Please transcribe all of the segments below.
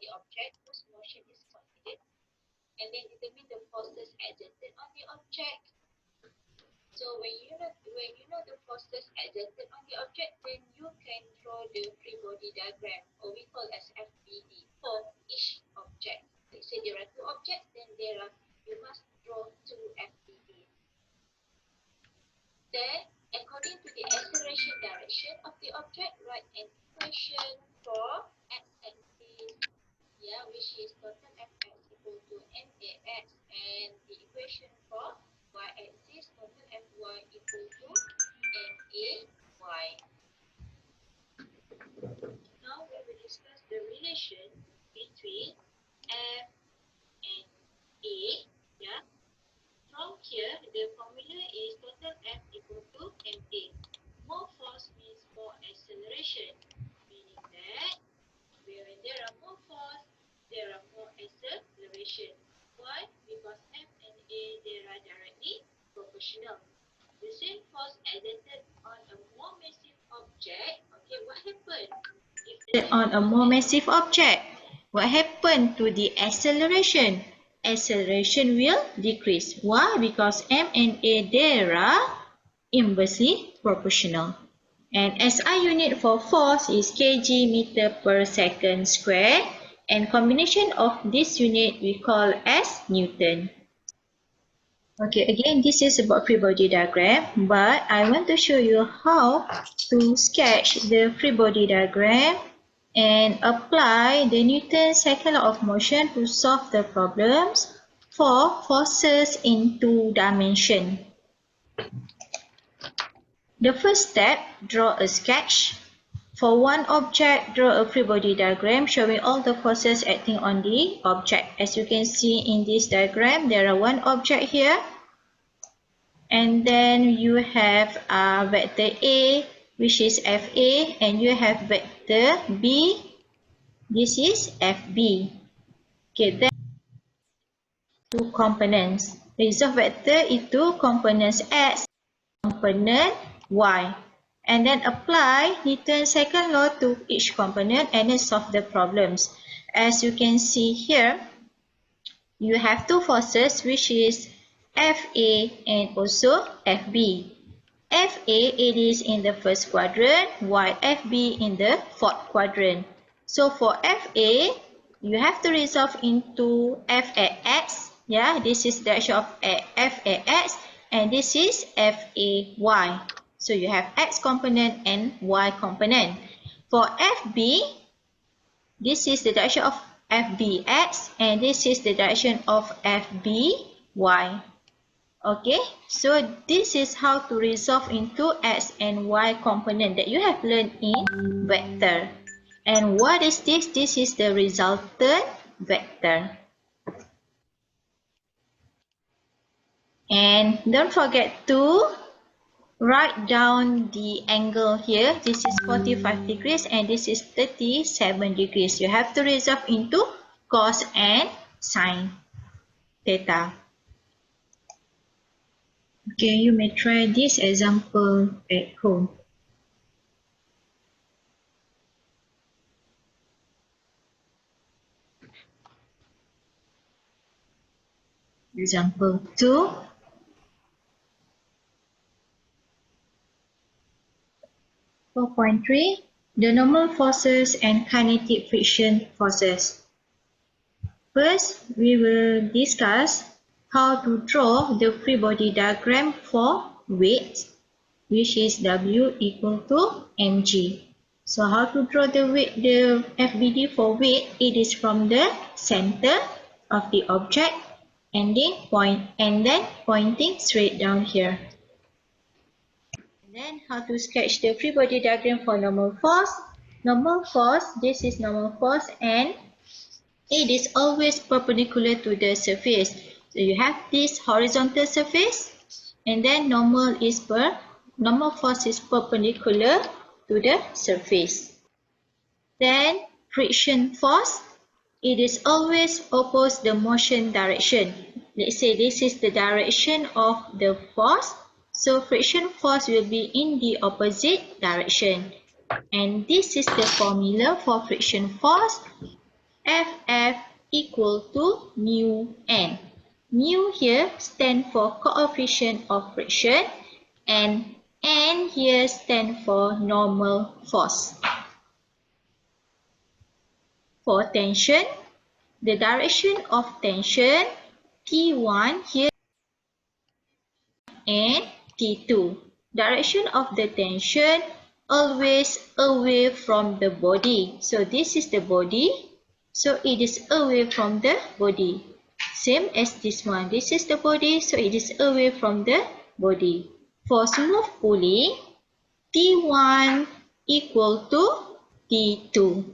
the object whose motion is considered, and then determine the forces exerted on the object. So when you know the forces exerted on the object, then you can draw the free body diagram, or we call as FBD, for each object. Let's say there are two objects, then you must draw two FBD. Then, according to the acceleration direction of the object, write an equation for x axis, which is total Fx equal to max, and the equation for y axis, total Fy equal to may. Now we will discuss the relation between F and A. From here, the formula is total F equal to ma. More force means more acceleration, meaning that when there are more force, there are more acceleration. Why? Because F and A, they are directly proportional. The same force exerted on a more massive object. Okay, what happened? On a more massive object, what happened to the acceleration? Acceleration will decrease. Why? Because M and A, they are inversely proportional. And SI unit for force is kg meter per second square, and combination of this unit we call as Newton. Okay, again, this is about free body diagram, but I want to show you how to sketch the free body diagram and apply the Newton's second law of motion to solve the problems for forces in two dimensions. The first step, draw a sketch. For one object, draw a free body diagram showing all the forces acting on the object. As you can see in this diagram, there are one object here. And then you have vector A, which is FA, and you have vector B, this is FB. Okay, then two components. Resolve vector into components X, component Y. And then apply Newton's second law to each component and then solve the problems. As you can see here, you have two forces, which is FA and also FB. FA, it is in the first quadrant, while FB in the fourth quadrant. So for FA, you have to resolve into F at X. This is the direction of F at X, and this is FAY. So you have X component and Y component. For FB, this is the direction of FBX, and this is the direction of FBY. Okay, so this is how to resolve into X and Y component that you have learned in vector. And what is this? This is the resultant vector. And don't forget to write down the angle here. This is 45 degrees and this is 37 degrees. You have to resolve into cos and sine theta. Okay, you may try this example at home. Example 2. The normal forces and kinetic friction forces. First, we will discuss how to draw the free body diagram for weight, which is W equal to mg. So how to draw the FBD for weight? It is from the center of the object and then pointing straight down here. And then how to sketch the free body diagram for normal force? Normal force, this is normal force, and it is always perpendicular to the surface. So you have this horizontal surface, and then normal force is perpendicular to the surface. Then friction force, it is always oppose the motion direction. Let's say this is the direction of the force, so friction force will be in the opposite direction. And this is the formula for friction force. F equal to mu n. Mu here stand for coefficient of friction and n here stand for normal force. For tension, the direction of tension T1 here and T2. Direction of the tension always away from the body. So this is the body. So it is away from the body. Same as this one. This is the body. So it is away from the body. For smooth pulley, T1 equal to T2.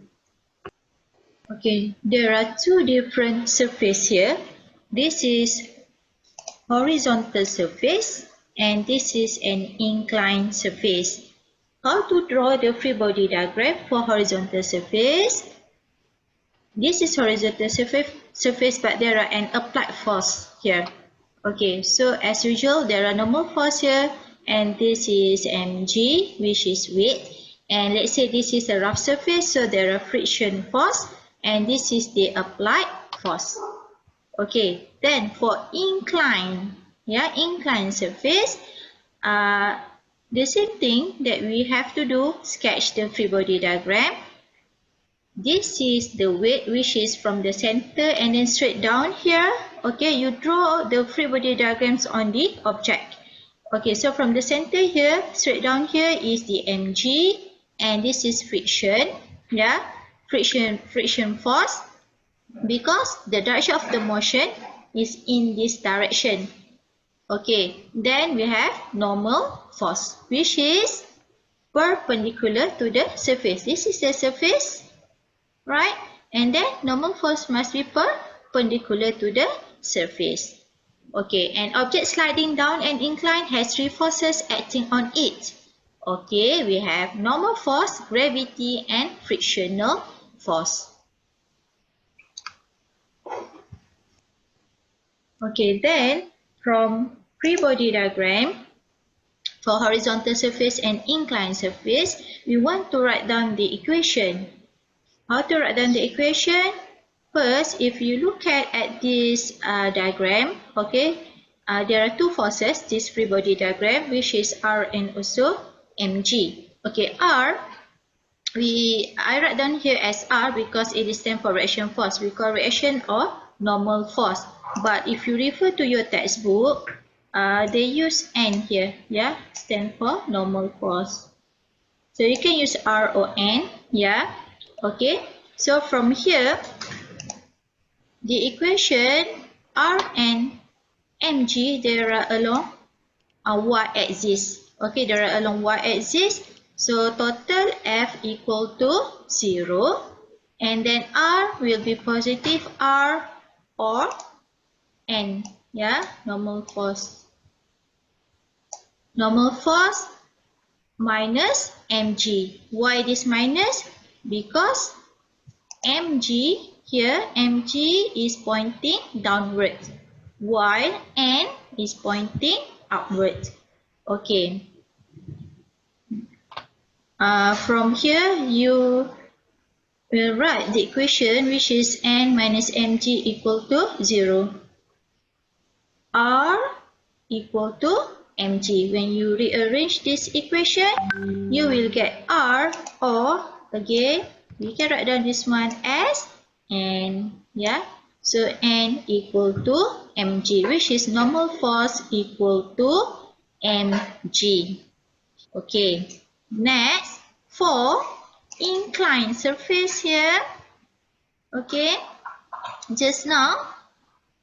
Okay, there are two different surfaces here. This is horizontal surface and this is an inclined surface. How to draw the free body diagram for horizontal surface? This is horizontal surface but there are an applied force here. Okay, so as usual there are normal force here and this is mg which is weight, and let's say this is a rough surface, so there are friction force and this is the applied force. Okay, then for incline surface, the same thing that we have to do, sketch the free body diagram. This is the weight which is from the center and then straight down here. Okay, you draw the free body diagrams on the object. Okay, so from the center here, straight down here is the mg and this is friction, friction force. Because the direction of the motion is in this direction. Okay, then we have normal force, which is perpendicular to the surface. This is the surface, right? And then normal force must be perpendicular to the surface. Okay, an object sliding down and incline has three forces acting on it. Okay, we have normal force, gravity, and frictional force. Okay, then from free body diagram for horizontal surface and inclined surface, we want to write down the equation. How to write down the equation? First, if you look at this diagram, okay, there are two forces, this free body diagram, which is R and also mg. Okay, R, I write down here as R because it is stand for reaction force. We call reaction or normal force. But if you refer to your textbook, they use N here, stand for normal force. So you can use R or N, okay. So from here, the equation R and mg, they are along y-axis. Okay, they are along y-axis. So total F equal to 0, and then R will be positive R or N, normal force. Normal force minus mg. Why this minus? Because mg here, mg is pointing downward, while N is pointing upward. Okay. From here, you will write the equation which is N minus mg equal to 0. R equal to mg. When you rearrange this equation, you will get R, or again, we can write down this one as N, So N equal to mg, which is normal force equal to mg. Okay, next, for inclined surface here, okay, just now,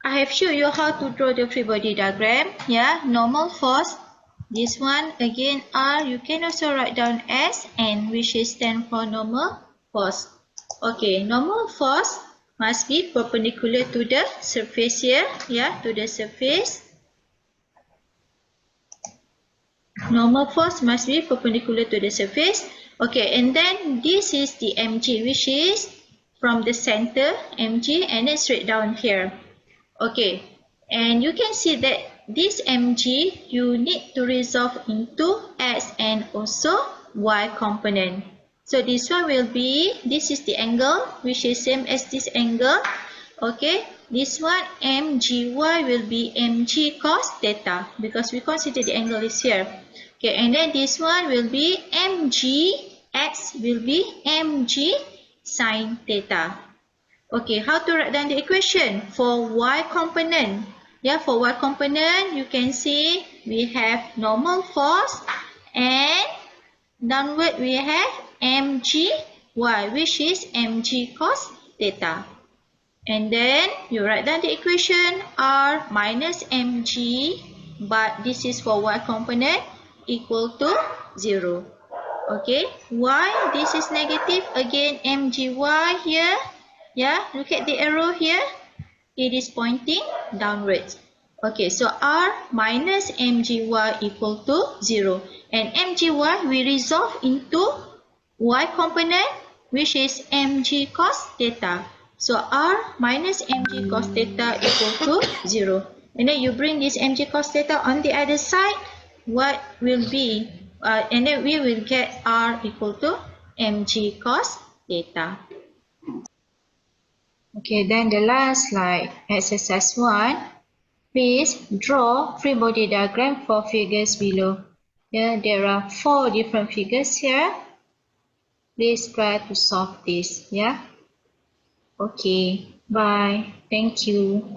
I have shown you how to draw the free body diagram. Normal force. This one again R, you can also write down as N, which is stand for normal force. Okay, normal force must be perpendicular to the surface here. To the surface. Normal force must be perpendicular to the surface. Okay, and then this is the mg, which is from the center, mg, and then straight down here. Okay, and you can see that this mg, you need to resolve into x and also y component. So this one will be, this is the angle, which is same as this angle. Okay, this one mgy will be mg cos theta because we consider the angle is here. Okay, and then this one will be mgx will be mg sin theta. Okay, how to write down the equation for y component? Yeah, for y component, you can see we have normal force and downward we have mgy, which is mg cos theta. And then you write down the equation r minus mg, but this is for y component equal to 0. Okay, why this is negative? Again, mgy here. Yeah, look at the arrow here. It is pointing downwards. Okay, so r minus mgy equal to 0. And mgy we resolve into y component, which is mg cos theta. So r minus mg cos theta equal to 0. And then you bring this mg cos theta on the other side. What will be? And then we will get r equal to mg cos theta. Okay, then the last slide, exercise 1. Please draw free body diagram for figures below. Yeah, there are 4 different figures here. Please try to solve this. Yeah. Okay. Bye. Thank you.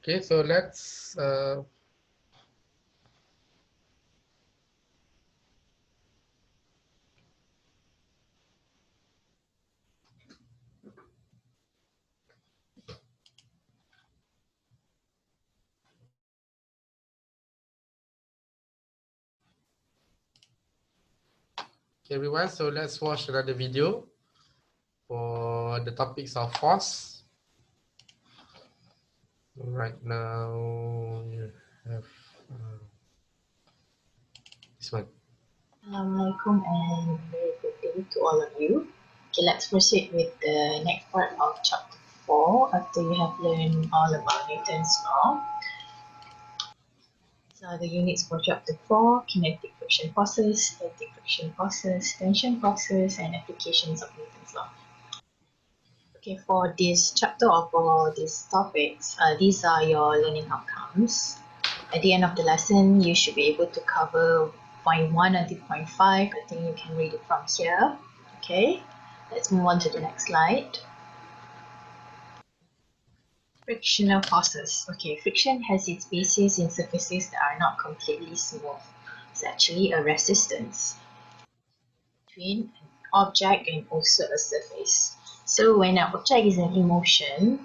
Okay, so let's everyone, so let's watch another video for the topics of force. Right now you have this one. Assalamualaikum and very good day to all of you. Okay, let's proceed with the next part of chapter 4 after you have learned all about Newton's law. So the units for chapter 4, kinetic friction forces, static friction forces, tension forces, and applications of Newton's law. Okay, for this chapter or for these topics, these are your learning outcomes. At the end of the lesson, you should be able to cover point 1 until point 5. I think you can read it from here. Okay, let's move on to the next slide. Frictional forces. Okay, friction has its basis in surfaces that are not completely smooth. It's actually a resistance between an object and also a surface. So when an object is in motion,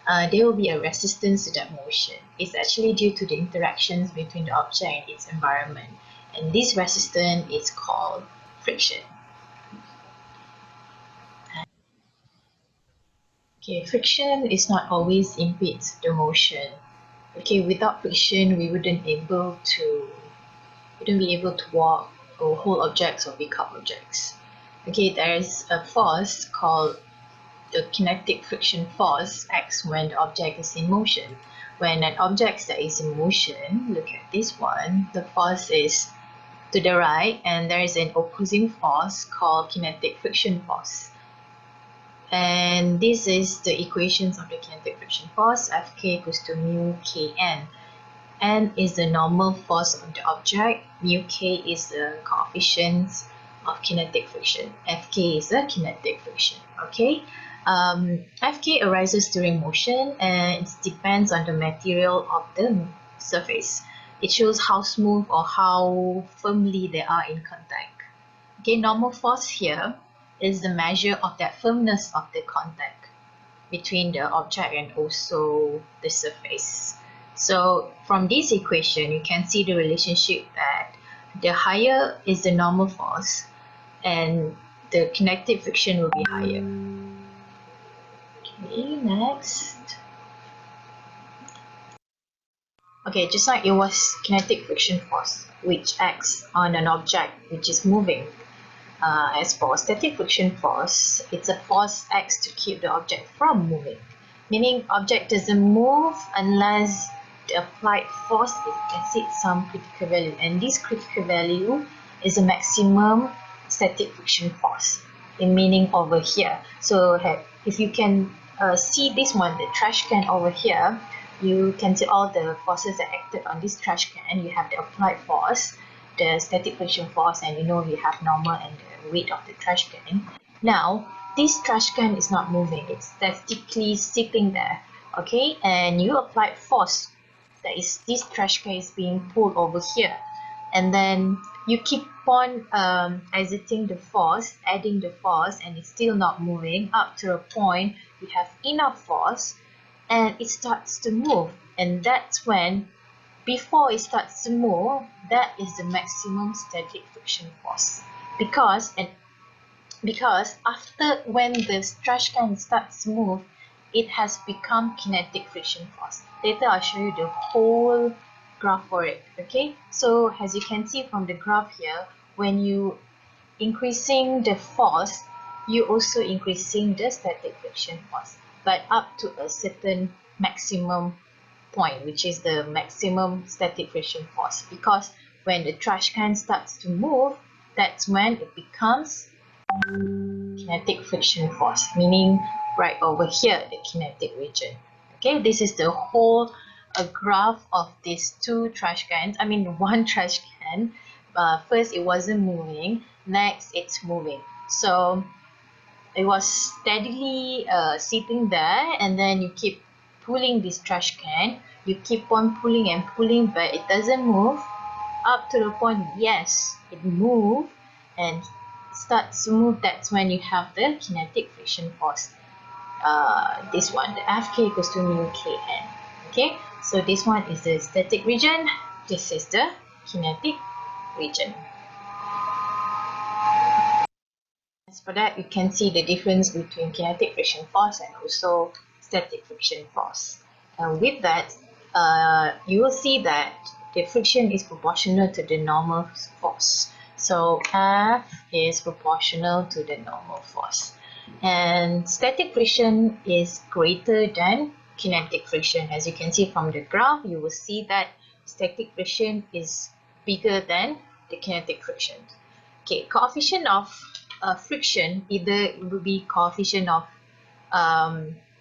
there will be a resistance to that motion. It's actually due to the interactions between the object and its environment. And this resistance is called friction. Okay, friction is not always impedes the motion. Okay, without friction, we wouldn't be able to walk or hold objects or pick up objects. Okay, there is a force called the kinetic friction force acts when the object is in motion. When an object that is in motion, look at this one, the force is to the right and there is an opposing force called kinetic friction force. And this is the equations of the kinetic friction force, Fk equals to mu Kn. N is the normal force of the object, mu K is the coefficient of kinetic friction, Fk is the kinetic friction. Okay, Fk arises during motion and it depends on the material of the surface. It shows how smooth or how firmly they are in contact. Okay, normal force here is the measure of that firmness of the contact between the object and also the surface. So from this equation, you can see the relationship that the higher is the normal force and the kinetic friction will be higher. Okay, next. Okay, just like it was kinetic friction force, which acts on an object which is moving. As for static friction force, it's a force acts to keep the object from moving. Meaning object doesn't move unless the applied force exceeds some critical value, and this critical value is a maximum static friction force, in meaning over here. So if you can see this one, the trash can over here, you can see all the forces that acted on this trash can. You have the applied force, the static friction force, and you have normal and the weight of the trash can. Now, this trash can is not moving, it's statically sitting there, okay? And you applied force, that is, this trash can is being pulled over here. And then you keep on exerting the force, adding the force, and it's still not moving up to a point you have enough force and it starts to move. And that's when, before it starts to move, that is the maximum static friction force. Because after, when the trash can starts to move, it has become kinetic friction force. Later I'll show you the whole graph for it. Okay, so as you can see from the graph here, when you increasing the force, you also increasing the static friction force, but up to a certain maximum point, which is the maximum static friction force. Because when the trash can starts to move, that's when it becomes kinetic friction force, meaning right over here, the kinetic region. Okay, this is the whole graph of these two trash cans. I mean, one trash can. First, it wasn't moving. Next, it's moving. So it was steadily sitting there, and then you keep pulling this trash can. You keep on pulling and pulling, but it doesn't move up to the point, yes, it moved and starts to move. That's when you have the kinetic friction force. This one, the Fk equals to mu Kn. Okay, so this one is the static region. This is the kinetic region. As for that, you can see the difference between kinetic friction force and also static friction force. And with that, you will see that the friction is proportional to the normal force. So F is proportional to the normal force. And static friction is greater than kinetic friction. As you can see from the graph, you will see that static friction is bigger than the kinetic friction. Okay, coefficient of friction, either it will be coefficient of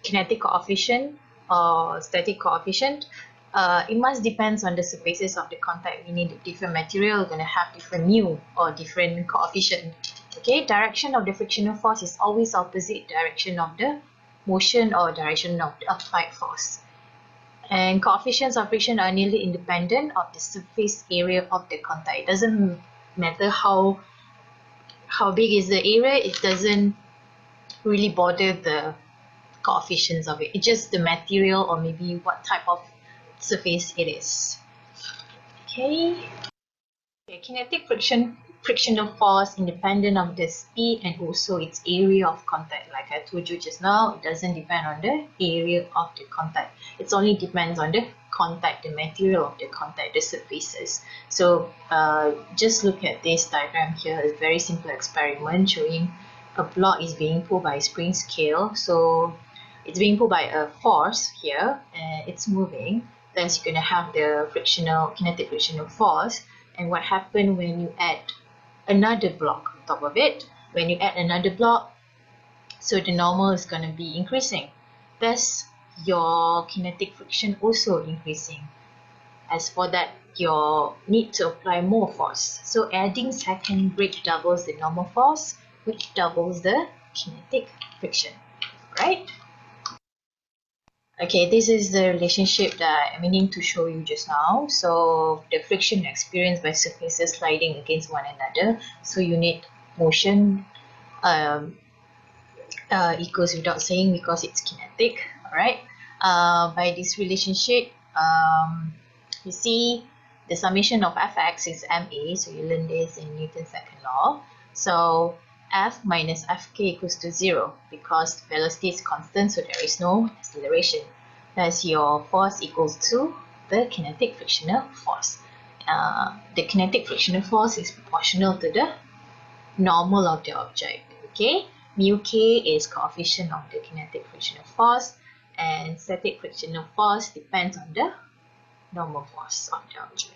kinetic coefficient or static coefficient. It must depends on the surfaces of the contact, meaning the different material are going to have different mu or different coefficient. Okay, direction of the frictional force is always opposite direction of the motion or direction of the applied force. And coefficients of friction are nearly independent of the surface area of the contact. It doesn't matter how big is the area, it doesn't really bother the coefficients of it. It's just the material or maybe what type of surface it is. Okay, kinetic frictional force independent of the speed and also its area of contact. Like I told you just now, it doesn't depend on the area of the contact. It only depends on the contact, the material of the contact, the surfaces. So just look at this diagram here. It's a very simple experiment showing a block is being pulled by a spring scale. So it's being pulled by a force here and it's moving. Thus you're going to have the kinetic frictional force. And what happens when you add another block on top of it? When you add another block, so the normal is going to be increasing. Thus, your kinetic friction also increasing. As for that, you need to apply more force. So adding second brake doubles the normal force, which doubles the kinetic friction, right? Okay, this is the relationship that I'm meaning to show you just now. So the friction experienced by surfaces sliding against one another. So unit motion equals without saying because it's kinetic. Alright. By this relationship, you see the summation of Fx is ma. So you learn this in Newton's second law. So F minus Fk equals to 0 because velocity is constant, so there is no acceleration. Thus, your force equals to the kinetic frictional force. The kinetic frictional force is proportional to the normal of the object. Okay, mu k is coefficient of the kinetic frictional force, and static frictional force depends on the normal force of the object.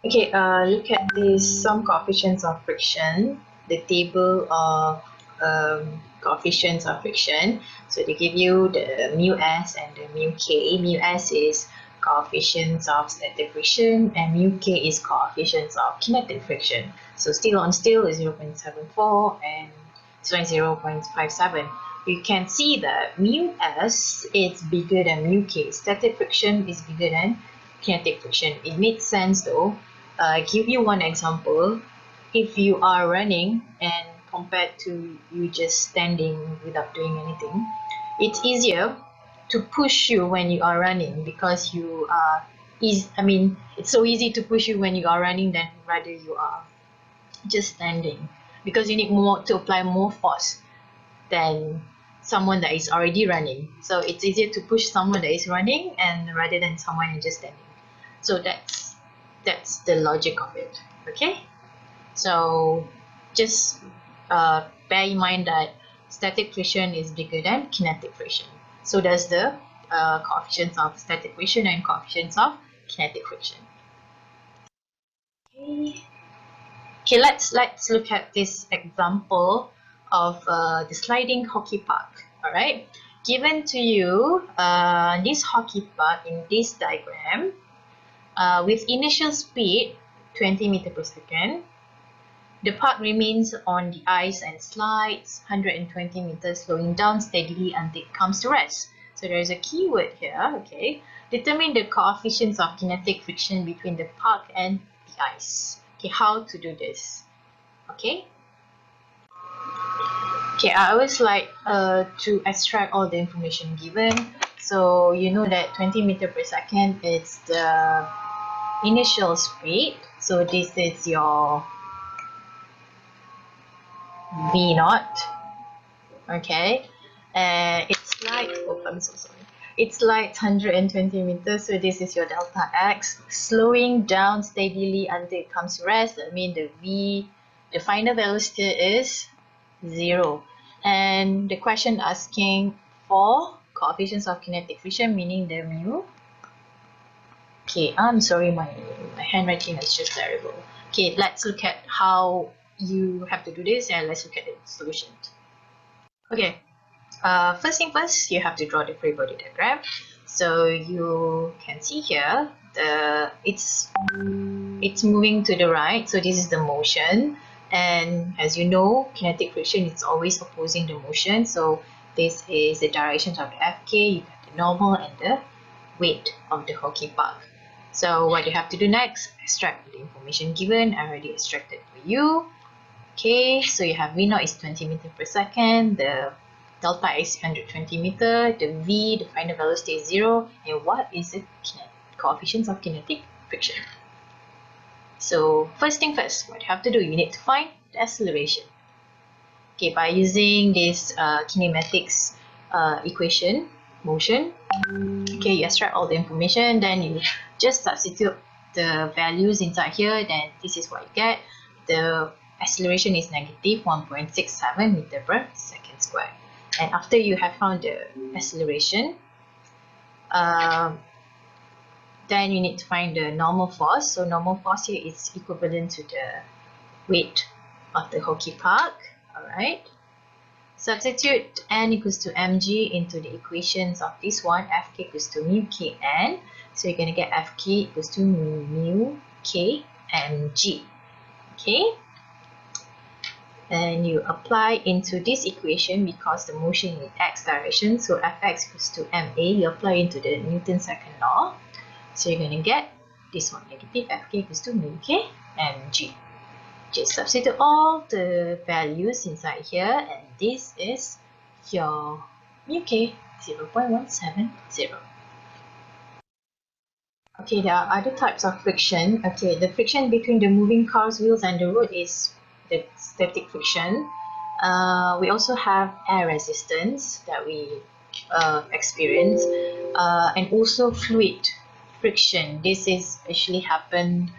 Okay, look at these some coefficients of friction, the table of coefficients of friction. So they give you the mu s and the mu k. Mu s is coefficients of static friction and mu k is coefficients of kinetic friction. So steel on steel is 0.74 and steel is 0.57. You can see that mu s is bigger than mu k. Static friction is bigger than kinetic friction. It makes sense though. Give you one example. If you are running and compared to you just standing without doing anything, it's easier to push you when you are running because you are it's so easy to push you when you are running than rather you are just standing, because you need more to apply more force than someone that is already running. So it's easier to push someone that is running and rather than someone who is just standing. So that's the logic of it. Okay, so just bear in mind that static friction is bigger than kinetic friction. So does the coefficients of static friction and coefficients of kinetic friction. Okay, let's look at this example of the sliding hockey puck. All right, given to you this hockey puck in this diagram with initial speed 20 meters per second. The puck remains on the ice and slides 120 meters, slowing down steadily until it comes to rest. So there is a keyword here. Okay, determine the coefficients of kinetic friction between the puck and the ice. Okay, how to do this? Okay, I always like to extract all the information given. So you know that 20 meters per second is the initial speed. So this is your V naught. Okay, it's like, oh, I'm so sorry. It's like 120 meters, so this is your delta x, slowing down steadily until it comes to rest. That means the final velocity is 0. And the question asking for coefficients of kinetic friction, meaning the mu. Okay, I'm sorry, my handwriting is just terrible. Okay, let's look at how you have to do this and let's look at the solution. Okay, first thing first, you have to draw the free body diagram. So you can see here it's moving to the right. So this is the motion, and as you know, kinetic friction is always opposing the motion. So this is the direction of the Fk. You got the normal and the weight of the hockey puck. So what you have to do next? Extract the information given. I already extracted for you. Okay, so you have V naught is 20 meters per second, the delta is 120 meters, the V, the final velocity is 0, and what is the coefficients of kinetic friction? So first thing first, what you have to do, you need to find the acceleration. Okay, by using this kinematics equation, motion, okay, you extract all the information, then you just substitute the values inside here, then this is what you get. The acceleration is negative 1.67 meter per second square. And after you have found the acceleration, then you need to find the normal force. So normal force here is equivalent to the weight of the hockey puck. Alright. Substitute n equals to mg into the equations of this one. Fk equals to mu kn. So you're going to get Fk equals to mu k mg. Okay. And you apply into this equation because the motion in x direction. So Fx equals to ma. You apply into the Newton's second law. So you're going to get this one, negative Fk equals to mu k mg. Just substitute all the values inside here, and this is your mu k 0.170. Okay, there are other types of friction. Okay, the friction between the moving car's wheels and the road is the static friction. We also have air resistance that we experience, and also fluid friction. This is actually happened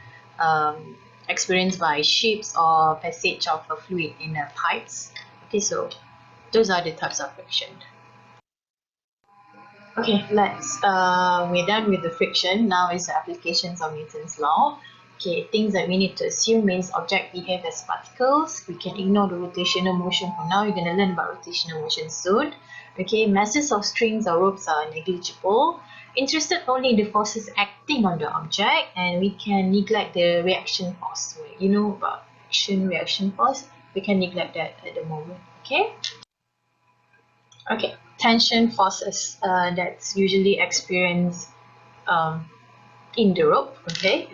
experienced by ships or passage of a fluid in the pipes. Okay, so those are the types of friction. Okay, we're done with the friction. Now is the applications of Newton's law. Okay, things that we need to assume means object behave as particles. We can ignore the rotational motion for now. You're going to learn about rotational motion soon. Okay, masses of strings or ropes are negligible. Interested only in the forces acting on the object, and we can neglect the reaction force. You know about action reaction force. We can neglect that at the moment. Okay. Okay, tension forces that's usually experienced um, in the rope. Okay,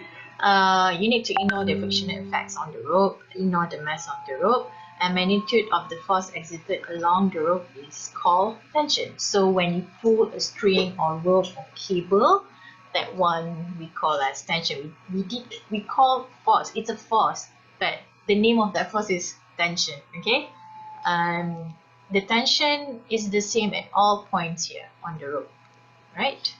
you need to ignore the frictional effects on the rope, ignore the mass of the rope, and magnitude of the force exerted along the rope is called tension. So when you pull a string or rope or cable, that one we call as tension. We call force. It's a force, but the name of that force is tension. Okay, um, the tension is the same at all points here on the rope, right?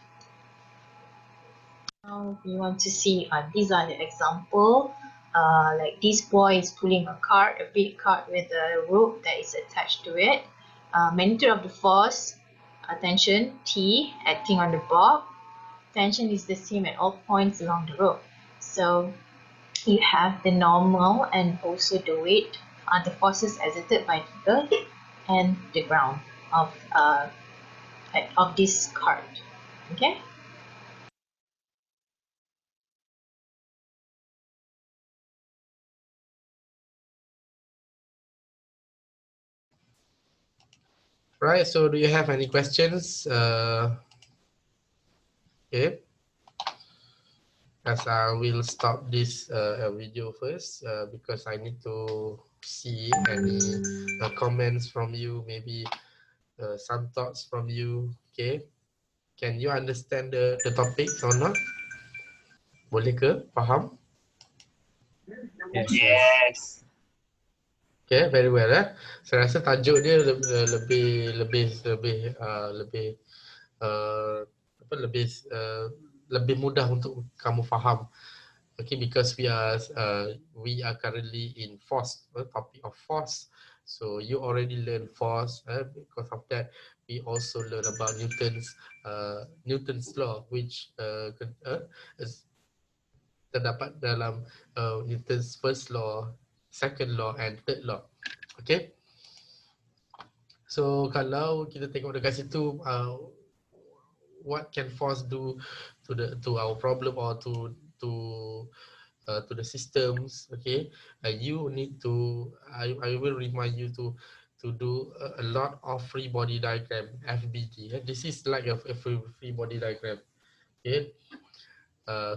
Now we want to see these are the example. Like this boy is pulling a cart, a big cart with a rope that is attached to it. Magnitude of the force, tension T acting on the bob. Tension is the same at all points along the rope. So you have the normal and also the weight are the forces exerted by the earth and the ground of this cart. Okay. Right, so do you have any questions? Okay, as I will stop this video first because I need to see any comments from you, maybe some thoughts from you. Okay, can you understand the topics or not? Boleh ke? Faham? Yes, yes. Okay, very well. Saya rasa tajuk dia lebih lebih lebih lebih apa lebih mudah untuk kamu faham. Okay, because we are currently in force, topic of force. So you already learn force. Because of that, we also learn about Newton's law, which is terdapat dalam Newton's first law, second law, and third law. Okay. So kalau kita tengok dekat situ, what can force do to our problem or to the systems? Okay, you need to. I will remind you to do a lot of free body diagram, FBD. This is like a free body diagram. Okay.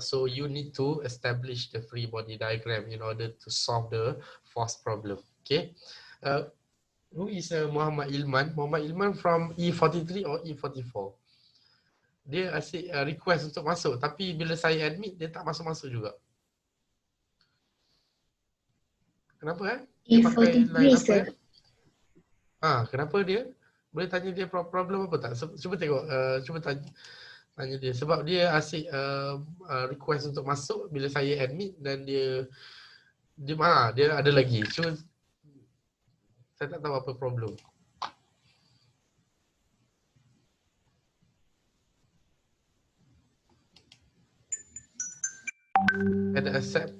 So you need to establish the free body diagram in order to solve the force problem. Okay. Who is Muhammad Ilman? Muhammad Ilman from E43 or E44? Dia asyik request untuk masuk, tapi bila saya admit dia tak masuk-masuk juga. Kenapa Dia pakai line apa sir. Kenapa dia? Boleh tanya dia problem apa tak? Cuba tengok, cuba tanya dia. Sebab dia asyik request untuk masuk bila saya admit dan dia ada lagi. Cuba, saya tak tahu apa problem. Ada accept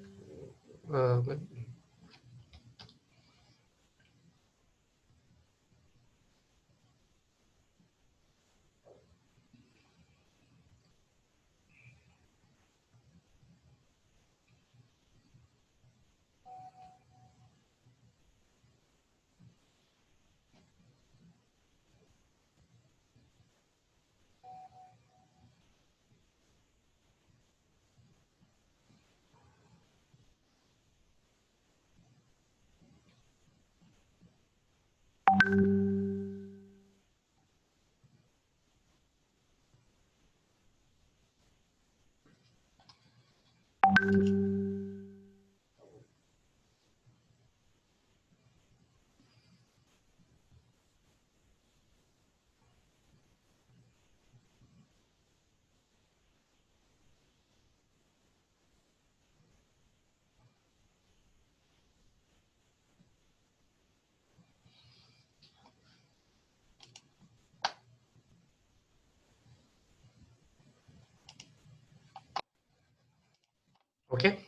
Okay,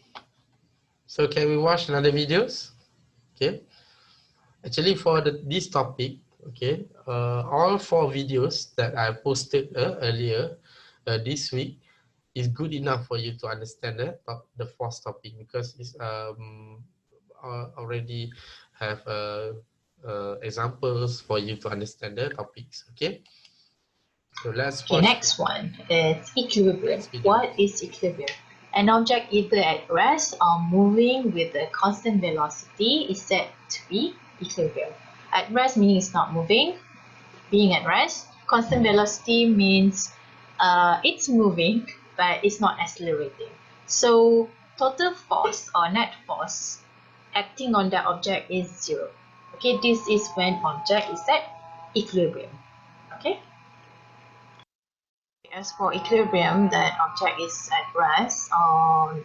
so can we watch another videos? Okay, actually for this topic, okay, all 4 videos that I posted earlier this week is good enough for you to understand the fourth topic, because it's already have examples for you to understand the topics. Okay, so let's Okay, watch next one is equilibrium. next video. What is equilibrium? An object either at rest or moving with a constant velocity is said to be equilibrium. At rest meaning it's not moving, being at rest. Constant velocity means it's moving but it's not accelerating. So total force or net force acting on that object is 0. Okay, this is when object is at equilibrium. Okay. As for equilibrium, that object is at rest or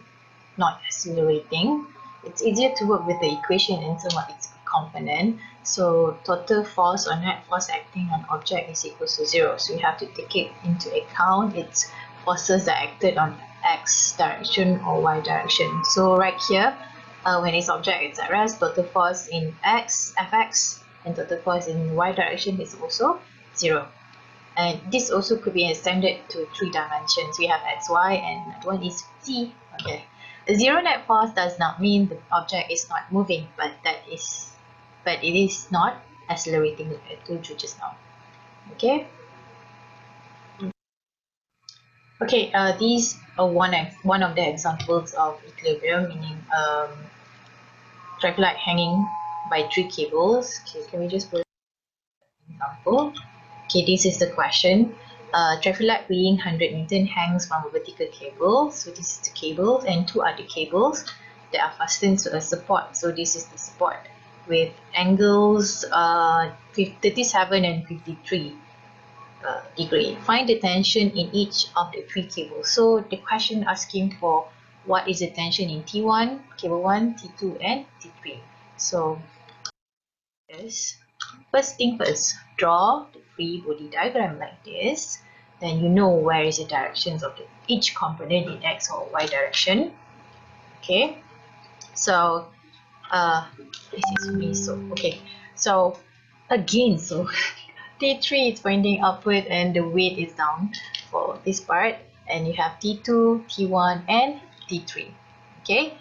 not accelerating, it's easier to work with the equation in terms of its component. So total force or net force acting on object is equal to 0. So you have to take it into account its forces that acted on x direction or y direction. So right here, when its object is at rest, total force in x, fx, and total force in y direction is also 0. And this also could be extended to 3 dimensions. We have x, y, and that one is z. Okay. The zero net force does not mean the object is not moving, but it is not accelerating, like I told you just now. Okay. Okay. These are one of the examples of equilibrium, meaning traffic light hanging by 3 cables. Okay. Can we just put an example? Okay, this is the question. Traffic light weighing 100 Newton hangs from a vertical cable. So this is the cable and 2 other cables that are fastened to a support. So this is the support with angles 37 and 53 degree. Find the tension in each of the 3 cables. So the question asking for what is the tension in T1, cable 1, T2 and T3. So yes. First thing first, draw the free body diagram like this. Then you know where is the directions of each component in x or y direction. Okay, so this is me. So okay, so again, so T3 is pointing upward and the weight is down for this part, and you have T2, T1, and T3. Okay.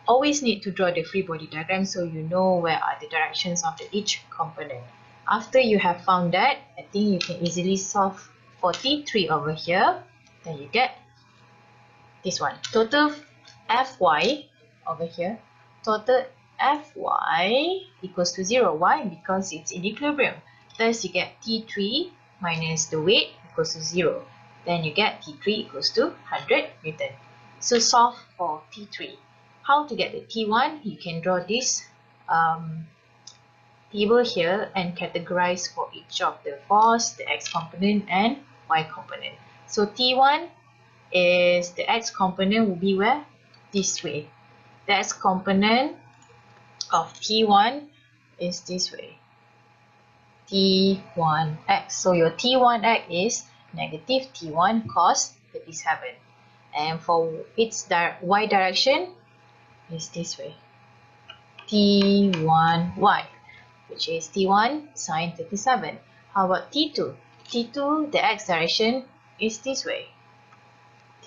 Always need to draw the free body diagram so you know where are the directions of each component. After you have found that, I think you can easily solve for T3 over here. Then you get this one. Total Fy over here. Total Fy equals to 0. Why? Because it's in equilibrium. Thus you get T3 minus the weight equals to 0. Then you get T3 equals to 100 Newton. So solve for T3. How to get the T1? You can draw this table here and categorize for each of the force, the x component and y component. So T1 is the x component will be where? This way. The x component of T1 is this way. T1x. So your T1x is negative T1 cos 37. And for its y direction, is this way, T1y, which is T1 sine 37. How about T2? T2, the x direction is this way,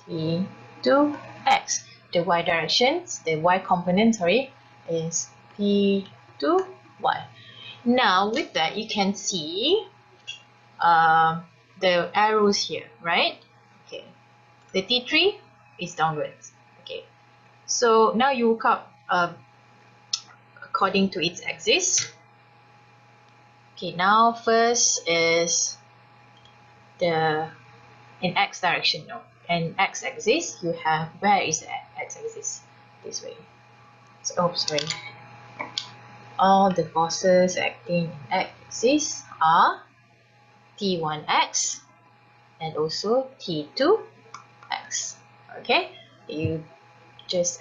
T2x. The y directions, the y component, sorry, is T2y. Now with that, you can see the arrows here, right? Okay, the T3 is downwards. Okay. So now you look up according to its axis. Okay, now first is the in x direction. No, in x axis you have, where is the x axis? This way. So, oh, sorry. All the forces acting in x axis are T1x and also T2x. Okay, you just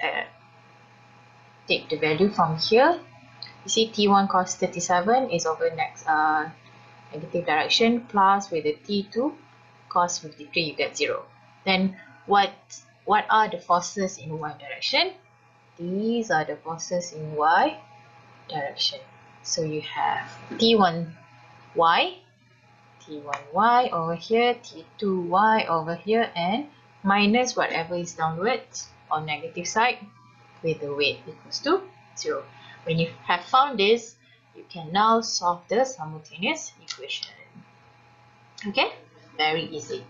take the value from here. You see T1 cos 37 is over next negative direction, plus with the T2 cos 53 you get 0. Then what what are the forces in y direction? These are the forces in y direction. So you have T1y, T1y over here, T2y over here, and minus whatever is downwards or negative side with the weight equals to 0. When you have found this, you can now solve the simultaneous equation. Okay, very easy.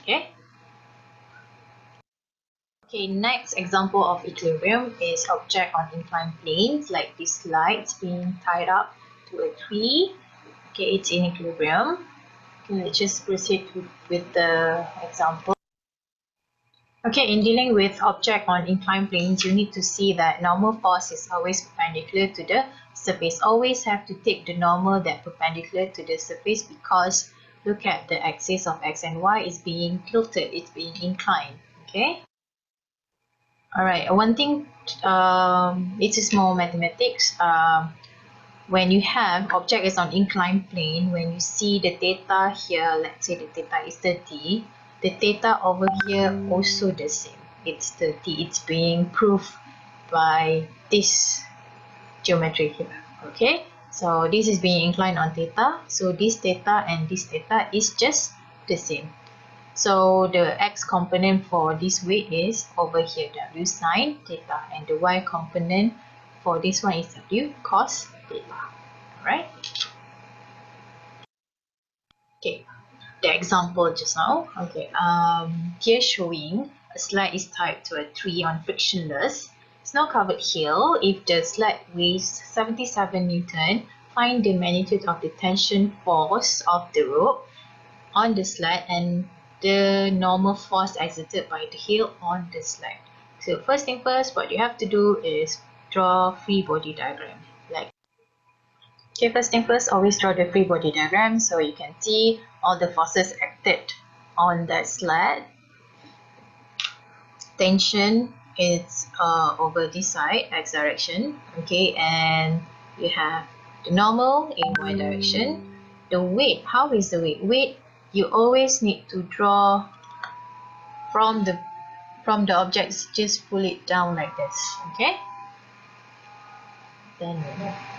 Okay. Okay, next example of equilibrium is object on inclined planes, like this slide being tied up to a tree. Okay, it's in equilibrium. Okay, let's just proceed with the example. Okay, in dealing with object on inclined planes, you need to see that normal force is always perpendicular to the surface. Always have to take the normal that perpendicular to the surface, because look at the axis of x and y is being tilted, it's being inclined. Okay. Alright, one thing, it is more mathematics. When you have object is on inclined plane, when you see the theta here, let's say the theta is 30, the theta over here also the same. It's 30. It's being proved by this geometry here. Okay, so this is being inclined on theta. So this theta and this theta is just the same. So the x component for this weight is over here, w sine theta, and the y component for this one is w cos theta. Alright. Okay, the example just now. Okay, here showing a slide is tied to a tree on frictionless snow-covered hill. If the sled weighs 77 Newton, find the magnitude of the tension force of the rope on the sled and the normal force exerted by the heel on the sled. So first thing first, what you have to do is draw free body diagram. Okay, first thing first, always draw the free body diagram so you can see all the forces acted on that sled. Tension is over this side, x direction. Okay, and you have the normal in y direction. The weight, how is the weight? Weight, you always need to draw from the objects, just pull it down like this. Okay,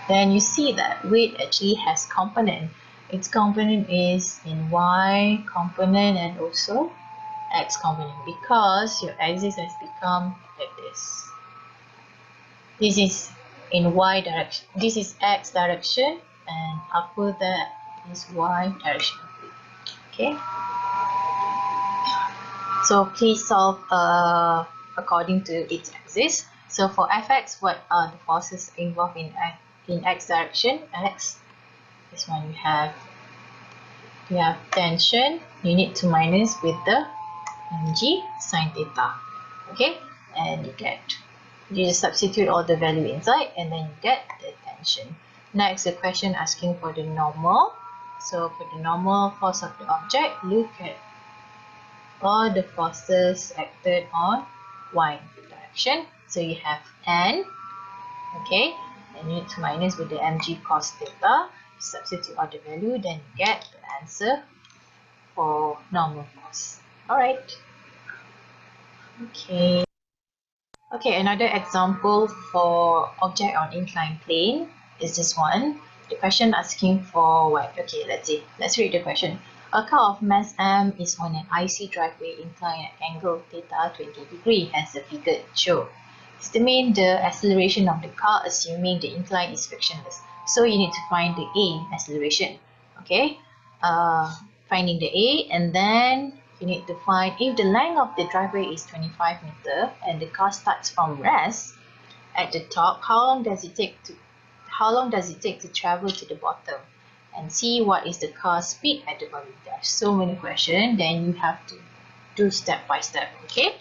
then you see that weight actually has component. Its component is in y component and also x component, because your axis has become like this. This is in y direction, this is x direction, and after that is y direction. Okay, so please solve according to its axis. So for fx, what are the forces involved in x direction? X, this one you have tension. You need to minus with the mg sine theta. Okay, and you just substitute all the value inside, and then you get the tension. Next, the question asking for the normal. So for the normal force of the object, look at all the forces acted on y direction. So you have n, okay, and you need to minus with the mg cos theta, substitute all the value, then you get the answer for normal force. Alright. Okay. Okay, another example for object on inclined plane is this one. The question asking for what? Okay, let's read the question. A car of mass m is on an icy driveway inclined at angle theta 20 degree as the figure shows. Estimate the acceleration of the car assuming the incline is frictionless. So you need to find the A, acceleration. Okay, finding the A, and then you need to find if the length of the driveway is 25 meters and the car starts from rest at the top, how long does it take to travel to the bottom, and see what is the car speed at the bottom. There are so many questions, then you have to do step by step. Okay,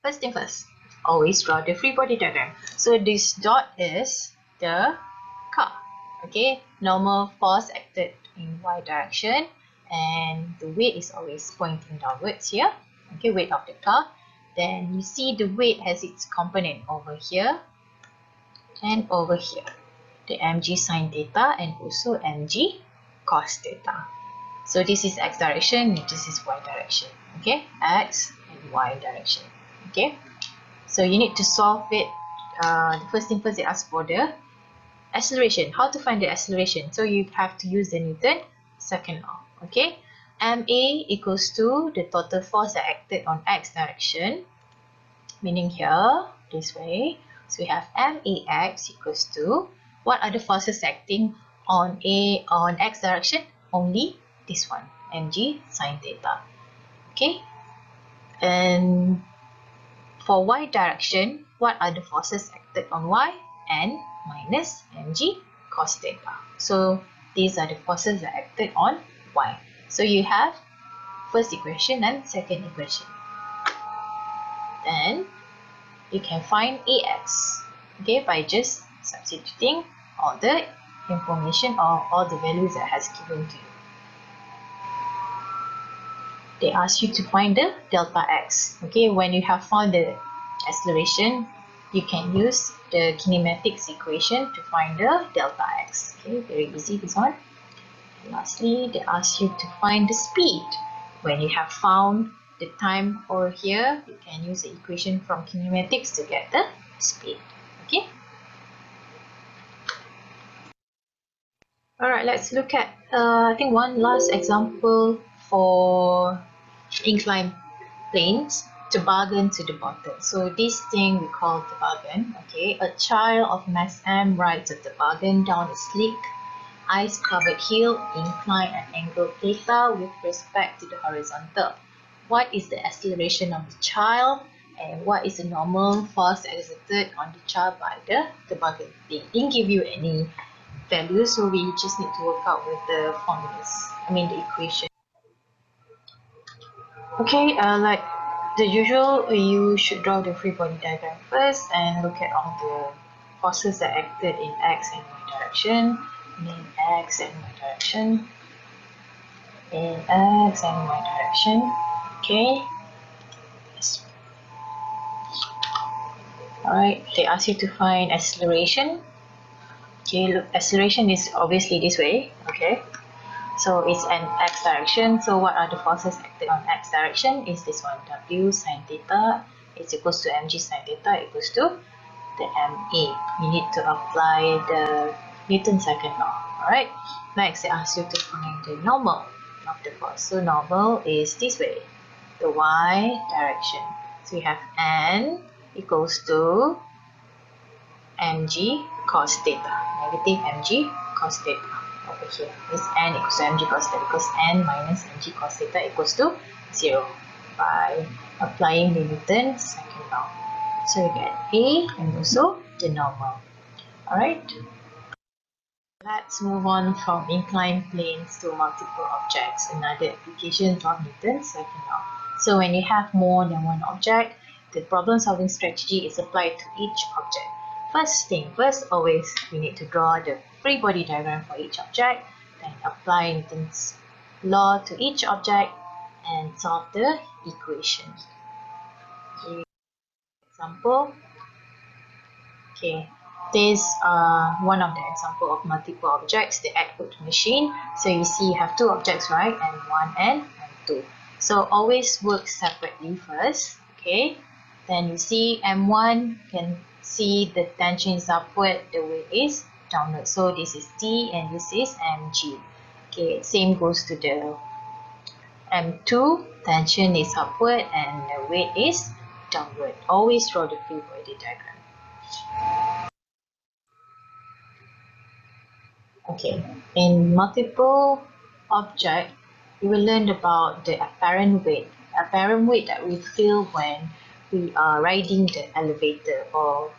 first thing first, always draw the free body diagram. So this dot is the car. Okay, normal force acted in y direction, and the weight is always pointing downwards here. Okay, weight of the car. Then you see the weight has its component over here and over here, the mg sine theta and also mg cos theta. So this is x direction, this is y direction. Okay, x and y direction. Okay, so you need to solve it. The first thing first, they ask for the acceleration. How to find the acceleration? So you have to use the Newton second law. Okay, ma equals to the total force that acted on x direction, meaning here this way. So we have max equals to, what are the forces acting on x direction? Only this one, mg sine theta. Okay, and for y direction, what are the forces acted on y? N minus mg cos theta. So these are the forces that acted on y. So you have first equation and second equation. Then you can find ax, okay, by just substituting all the information or all the values that has given to you. They ask you to find the delta x. Okay, when you have found the acceleration, you can use the kinematics equation to find the delta x. Okay, very easy this one. And lastly, they ask you to find the speed. When you have found the time over here, you can use the equation from kinematics to get the speed. Okay. Alright, let's look at I think one last example for inclined planes, toboggan to the bottom. So this thing we call toboggan. Okay, a child of mass m rides a toboggan down a sleek, ice-covered hill, inclined at angle theta with respect to the horizontal. What is the acceleration of the child, and what is the normal force exerted on the child by the toboggan? They didn't give you any value, so we just need to work out with the formulas, the equation. Okay, like the usual, you should draw the free body diagram first and look at all the forces that acted in x and y direction, in x and y direction, in x and y direction. Okay. Alright, they ask you to find acceleration. Okay, look, acceleration is obviously this way. Okay, so it's an x direction. So what are the forces acted on x direction? Is this one, w sine theta is equals to mg sine theta equals to the ma. You need to apply the Newton's second law. Alright, next they ask you to find the normal of the force. So normal is this way, the y direction. So we have n equals to mg cos theta, negative mg cos theta over here. This n equals to mg cos theta because n minus mg cos theta equals to 0 by applying the Newton's second law. So you get A and also the normal. Alright. Let's move on from inclined planes to multiple objects, another application of Newton's second law. So when you have more than one object, the problem solving strategy is applied to each object. First thing first, always we need to draw the free body diagram for each object, then apply Newton's law to each object and solve the equation. Okay. Example. Okay, this one of the example of multiple objects, the Atwood machine. So you see you have two objects, right? M1 and M2. So always work separately first. Okay, then you see M1, can see the tension is upward, the weight is downward. So this is T and this is mg. Okay, same goes to the M2, tension is upward and the weight is downward. Always draw the free body diagram. Okay, in multiple object, you will learn about the apparent weight. Apparent weight that we feel when we are riding the elevator or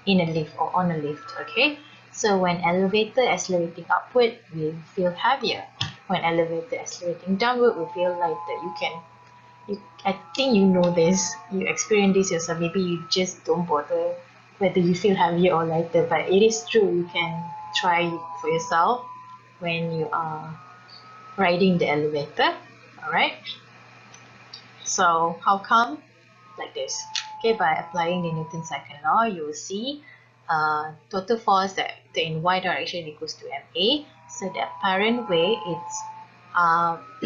in a lift or on a lift. Okay, so when elevator accelerating upward, we feel heavier. When elevator accelerating downward, we feel lighter. I think you know this. You experience this yourself. Maybe you just don't bother whether you feel heavier or lighter, but it is true. You can try for yourself when you are riding the elevator. Alright, so how come? Like this. Okay, by applying the Newton's second law, you will see total force that in y direction equals to ma. So the apparent weight is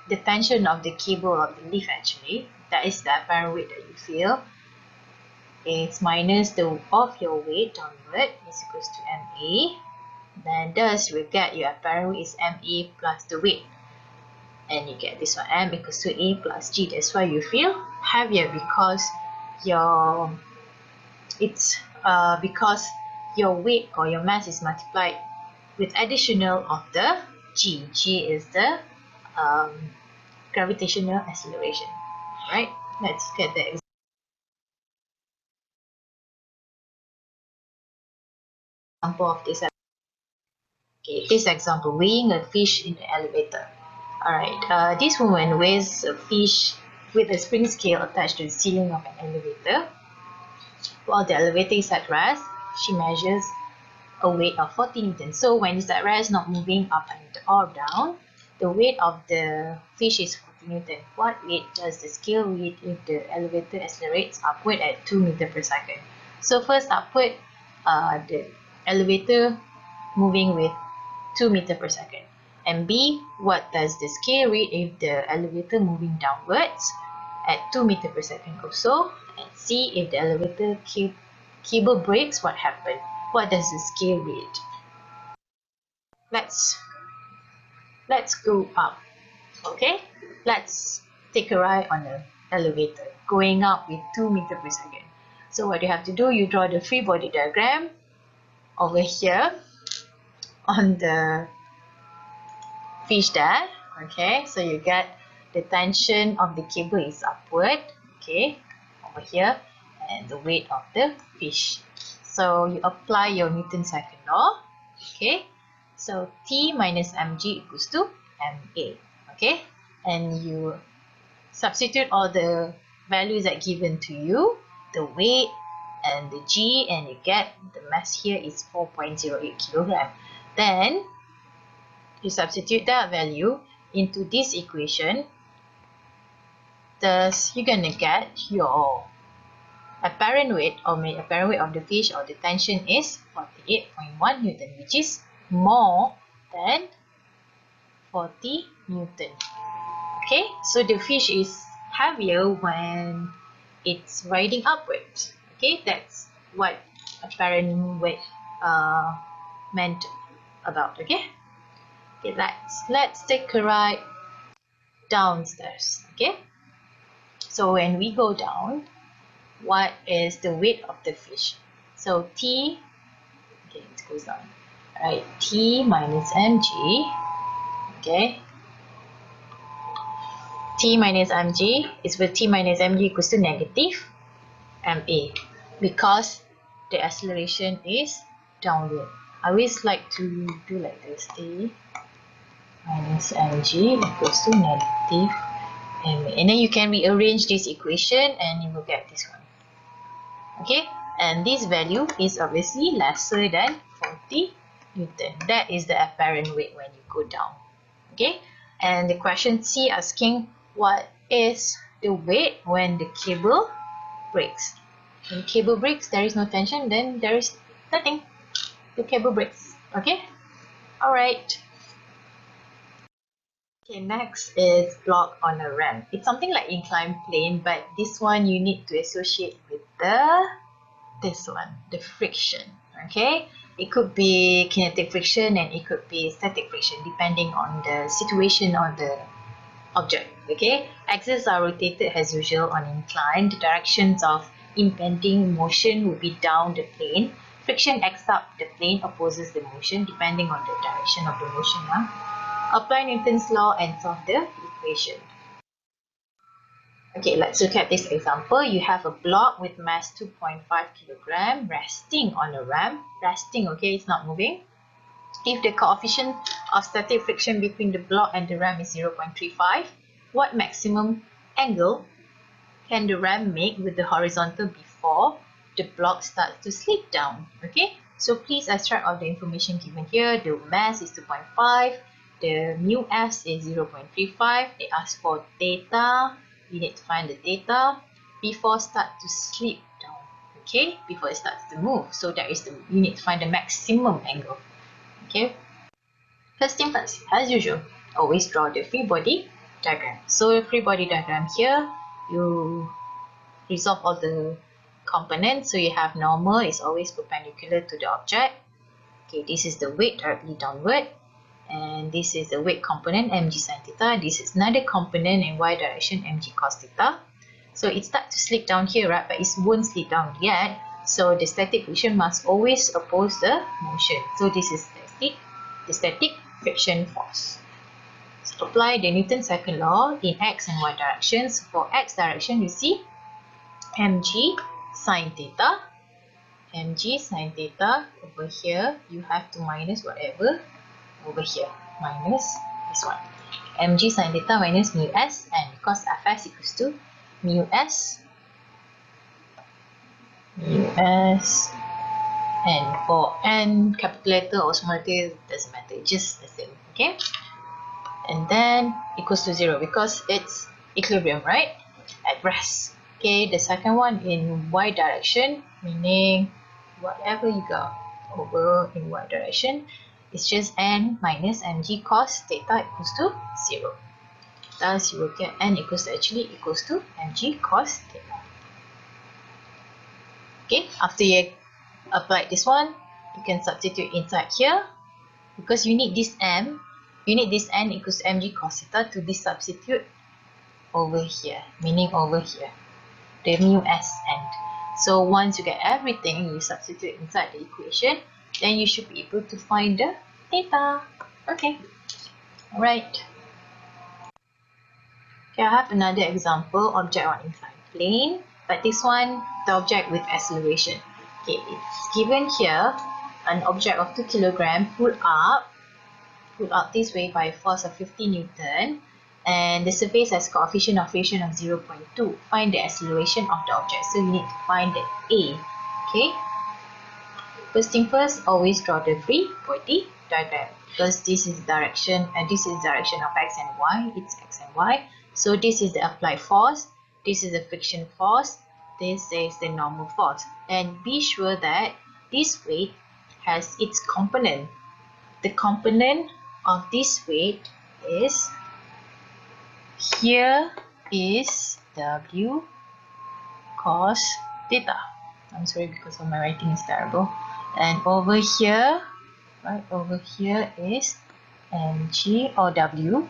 the tension of the cable of the lift actually. that is the apparent weight that you feel, is minus the of your weight downward is equals to MA. Then thus we get your apparent weight is MA plus the weight. And you get this one, M equals to A plus G. That's why you feel heavier, because because your weight or your mass is multiplied with additional of the G. G is the gravitational acceleration. Right? Let's get the example of this. Okay, this example, weighing a fish in the elevator. Alright, this woman weighs a fish with a spring scale attached to the ceiling of an elevator. While the elevator is at rest, she measures a weight of 40 newtons. So when it's at rest, not moving up and or down, the weight of the fish is 40 newtons. What weight does the scale read if the elevator accelerates upward at 2 meters per second? So first upward, the elevator moving with 2 meters per second. And B, what does the scale read if the elevator moving downwards at 2 meters per second also? And C, if the elevator cable breaks, what happened? What does the scale read? Let's go up. Okay, let's take a ride on an elevator going up with 2 meters per second. So what you have to do, you draw the free body diagram over here on the fish there. Okay, so you get the tension of the cable is upward, okay, over here, and the weight of the fish. So you apply your Newton's second law. Okay, so T minus mg equals to ma. Okay, and you substitute all the values that given to you, the weight and the g, and you get the mass here is 4.08 kilogram. Then you substitute that value into this equation. Thus, you're gonna get your apparent weight of the fish, or the tension, is 48.1 Newton, which is more than 40 Newton. Okay, so the fish is heavier when it's riding upwards. Okay, that's what apparent weight meant about. Okay, let's take a ride downstairs. Okay, so when we go down, what is the weight of the fish? So T, okay, it goes down. Alright, T minus mg, okay, T minus mg is with T minus mg equals to negative ma, because the acceleration is downward. I always like to do like this, T minus mg equals to negative ma, and then you can rearrange this equation and you will get this one. Okay, and this value is obviously lesser than 40 Newton. That is the apparent weight when you go down. Okay, and the question C asking what is the weight when the cable breaks. When the cable breaks, there is no tension, then there is nothing. The cable breaks. Okay, alright. Okay, next is block on a ramp. It's something like inclined plane, but this one you need to associate with this one, the friction. Okay, it could be kinetic friction and it could be static friction depending on the situation of the object. Okay, axes are rotated as usual on incline. The directions of impending motion would be down the plane. Friction acts up the plane, opposes the motion depending on the direction of the motion. Apply Newton's law and solve the equation. Okay, let's look at this example. You have a block with mass 2.5 kilogram resting on a ramp. Resting, okay, it's not moving. If the coefficient of static friction between the block and the ramp is 0.35, what maximum angle can the ramp make with the horizontal before the block starts to slip down? Okay, so please extract all the information given here. The mass is 2.5, the mu s is 0.35. They ask for theta. You need to find the theta before start to slip down. Okay, before it starts to move. So that is you need to find the maximum angle. Okay, first thing first, as usual, always draw the free body diagram. So the free body diagram here, you resolve all the components. So you have normal is always perpendicular to the object. Okay, this is the weight directly downward, and this is the weight component mg sin theta. This is another component in y direction mg cos theta. So it starts to slip down here, right? But it won't slip down yet. So the static friction must always oppose the motion. So this is the static friction force. So apply the Newton's second law in x and y directions. For x direction, you see mg sin theta. Mg sin theta over here, you have to minus whatever over here. Minus this one. Mg sin theta minus mu s, and because Fs equals to mu s, and for n capital letter or small letter doesn't matter, just the same. Okay, and then equals to 0 because it's equilibrium, right? At rest. Okay, the second one in y direction, meaning whatever you got over in y direction, it's just n minus mg cos theta equals to 0. Thus, you will get n equals to mg cos theta. Okay, after you applied this one, you can substitute inside here because you need this n equals to mg cos theta to be substitute over here, meaning over here, the mu s end. So once you get everything, you substitute inside the equation, then you should be able to find the theta. Okay, alright. Okay, I have another example, object on inclined plane, but this one, the object with acceleration. Okay, it's given here, an object of 2 kg pulled up this way by a force of 50 Newton, and the surface has coefficient of friction of 0.2. Find the acceleration of the object. So you need to find the A. Okay. First thing first, always draw the free body diagram because this is direction, and this is direction of x and y. It's x and y. So this is the applied force. This is the friction force. This is the normal force. And be sure that this weight has its component. The component of this weight is, here is W cos theta. I'm sorry because of my writing is terrible. And over here, right over here is mg or W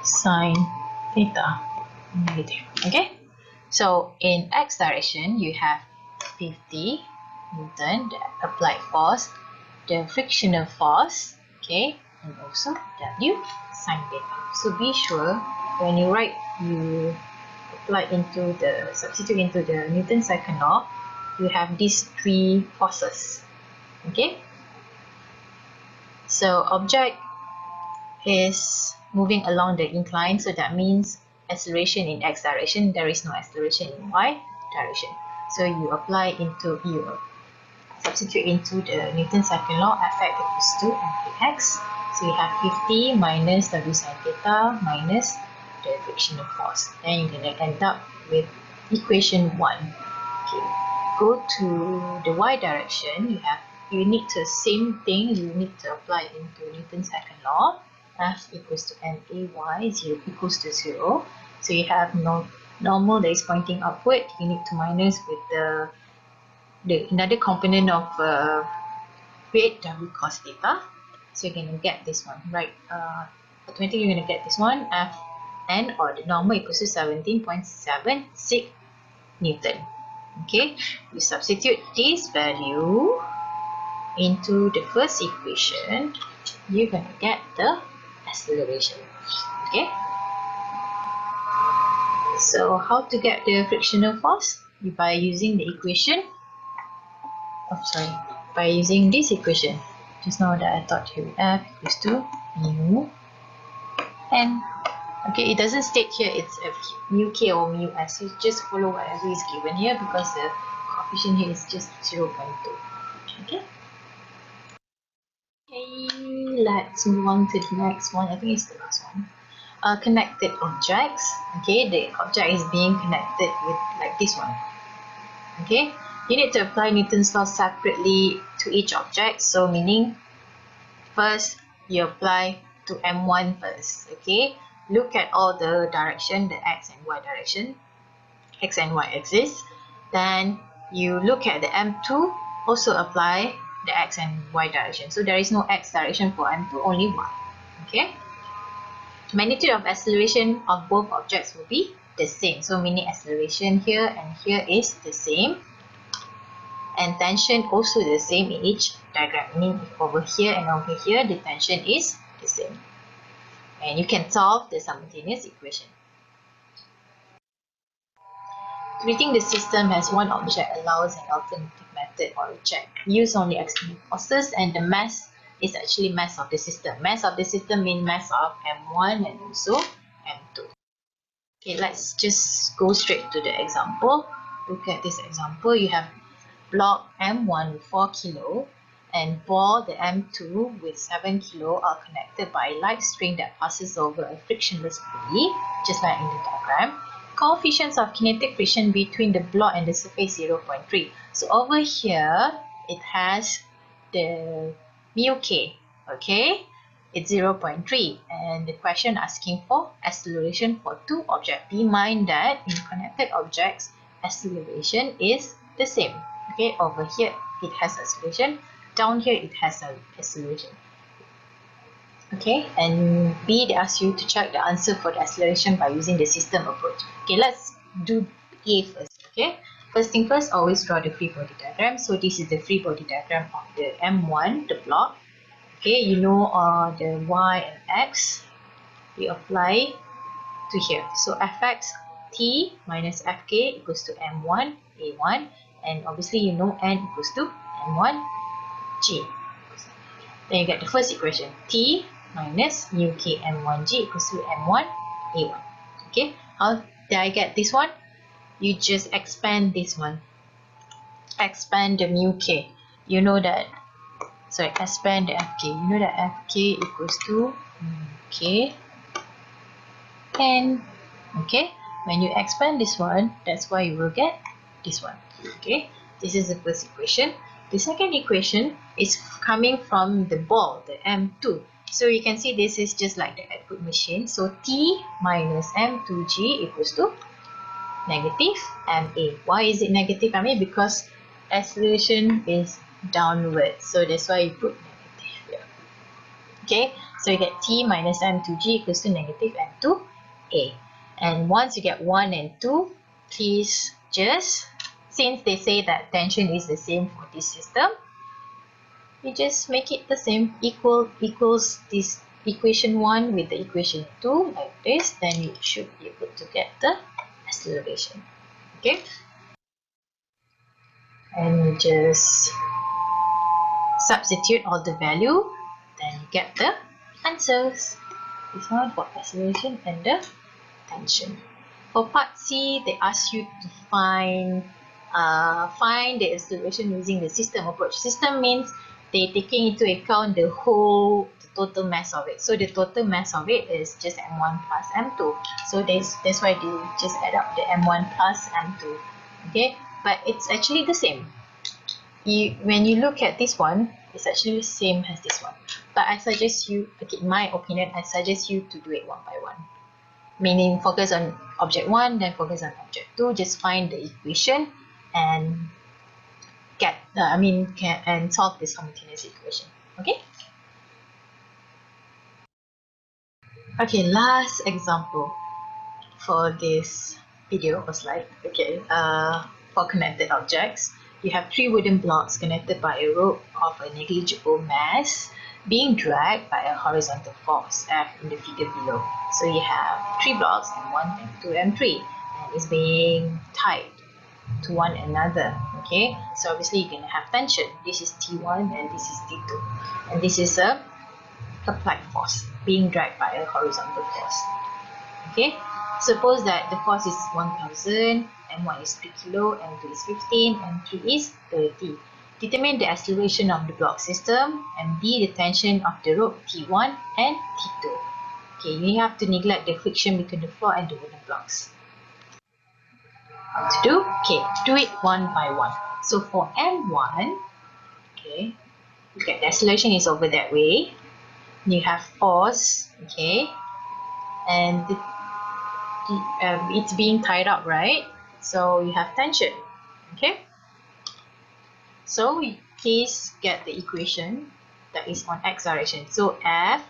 sin theta. Negative. Okay. So in x direction, you have 50 Newton, the applied force, the frictional force, okay, and also W sin theta. So be sure when you write, you substitute into the Newton's second law, you have these three forces. Okay. So object is moving along the incline, so that means acceleration in x direction, there is no acceleration in y direction. So you substitute into the Newton's second law, Fx equals to mkx. So you have 50 minus W sin theta minus the frictional force. Then you're going to end up with equation 1. Okay. Go to the y direction, you need to same thing, you need to apply into Newton's second law. F equals to NAY, 0 equals to 0. So you have normal that is pointing upward. You need to minus with the another component of weight W cos theta. So you're going to get this one, right? Automatically you're going to get this one, Fn or the normal equals to 17.76 Newton. Okay, you substitute this value into the first equation, you're going to get the acceleration. Okay, so how to get the frictional force? By using the equation, by using this equation just now that I taught you, F equals to mu n. Okay, it doesn't state here it's mu k or mu s, so just follow whatever is given here because the coefficient here is just 0.2. Okay. Okay, let's move on to the next one. I think it's the last one. Connected objects. Okay, the object is being connected with like this one. Okay, You need to apply Newton's law separately to each object. So meaning, first you apply to M1 first. Okay, look at all the direction, the X and Y direction, X and Y axis. Then you look at the M2, also apply the X and Y direction. So there is no X direction for M2, only Y. Okay. Magnitude of acceleration of both objects will be the same. So meaning acceleration here and here is the same. And tension also the same in each diagram. Meaning over here and over here, the tension is the same. And you can solve the simultaneous equation. Treating the system as one object allows an alternative method or a check. Use only external forces, and the mass is actually mass of the system. Mass of the system means mass of M1 and also M2. Okay, let's just go straight to the example. Look at this example. You have block M1 with 4 kilo and ball the M2 with 7 kilo are connected by a light string that passes over a frictionless pulley, just like in the diagram. Coefficients of kinetic friction between the block and the surface 0.3. So over here, it has the mu k, okay? It's 0.3, and the question asking for acceleration for two objects. Be in mind that in connected objects, acceleration is the same. Okay, over here it has acceleration, down here it has an acceleration. Okay, and B, they ask you to check the answer for the acceleration by using the system approach. Okay, let's do A first. Okay, first thing first, always draw the free body diagram. So this is the free body diagram of the M1, the block. Okay, you know the Y and X, you apply to here. So Fx T minus Fk equals to M1 A1, and obviously you know N equals to M1 G. Then you get the first equation, T minus mu K M1 G equals to M1 A1. Okay, how did I get this one? You just expand this one. Expand the mu K. You know that, sorry, expand the Fk. You know that Fk equals to K N. Okay, when you expand this one, that's why you will get this one. Okay, this is the first equation. The second equation is coming from the ball, the M2. So you can see this is just like the output machine. So T minus M2G equals to negative MA. Why is it negative MA? Because acceleration is downward. So that's why you put negative here. Okay, so you get T minus M2G equals to negative M2A. And once you get 1 and 2, please just, since they say that tension is the same for this system, you just make it the same, equals this equation 1 with the equation 2 like this, then you should be able to get the acceleration. Okay, and you just substitute all the value, then you get the answers. This one for acceleration and the tension. For part C, they ask you to find the acceleration using the system approach. System means they taking into account the total mass of it. So the total mass of it is just M1 plus M2. So that's why they just add up the M1 plus M2. Okay, but it's actually the same. When you look at this one, it's actually the same as this one. But I suggest you, okay, in my opinion, I suggest you to do it one by one. Meaning focus on object 1, then focus on object 2. Just find the equation and and solve this simultaneous equation. Okay. Okay, last example for this video or slide. Okay, for connected objects, you have 3 wooden blocks connected by a rope of a negligible mass being dragged by a horizontal force F in the figure below. So you have 3 blocks, M1, M2, M3, and it's being tied to one another. Okay, so obviously you're going to have tension. This is T1 and this is T2, and this is a applied force being dragged by a horizontal force. Okay, suppose that the force is 1000, M1 is 3 kilo, M2 is 15, M3 is 30. Determine the acceleration of the block system, and D, the tension of the rope T1 and T2. Okay, you have to neglect the friction between the floor and the wooden blocks. How to do? Okay, do it one by one. So for M1, okay, look at the acceleration is over that way. You have force, okay, and it's being tied up, right? So you have tension, okay. So please get the equation that is on x direction. So F,